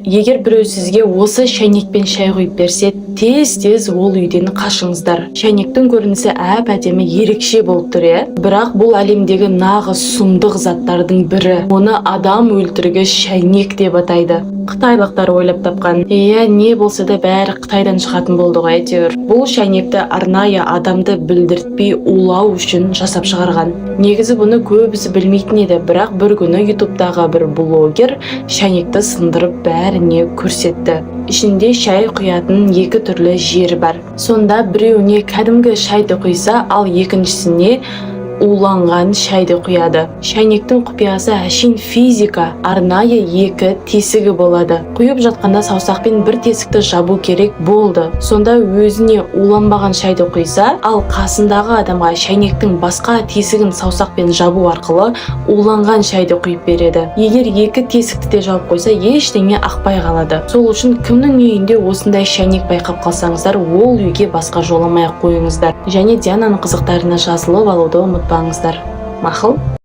Егер біреу сізге осы шайнекпен шай құйып берсе, тез ол үйден қашыңыздар. Шайнектің көрінісі әп-әдемі ерекше болып тұр, бірақ бұл әлемдегі нағыз сұмдық заттардың бірі. Оны адам өлтіргіш шайнек деп атайды. Қытайлықтар ойлап тапқан. Не болса да бәрі Қытайдан шығатын болды ғой әйтеуір. Бұл шайнекті арнайы адамды білдіртпей улау үшін жасап шығарған. Негізі бұны көбісі білмейтін еді, бірақ бір күні ютубтағы бір блогер шайнекті сындырып бәріне көрсетті. Ішінде шай құятын екі түрлі жері бар. Сонда біреуіне кәдімгі шайды құйса, ал екіншісіне уланған шайды құяды. Шайнектің құпиясы әшейін физика. Арнайы екі тесігі болады. Құйып жатқанда саусақпен бір тесікті жабу керек болды. Сонда өзіне уланбаған шайды құйса, ал қасындағы адамға шайнектің басқа тесігін саусақпен жабу арқылы уланған шайды құйып береді. Егер екі тесікті де жауып қойса, ештеңе ақпай қалады. Сол үшін кімнің үйінде осындай шайнек байқап қалсаңыздар, ол үйге басқа жоламай қойыңыздар. Және Диананың қызықтарына жазылып алуды ұмытпаңыздар. Мақұл?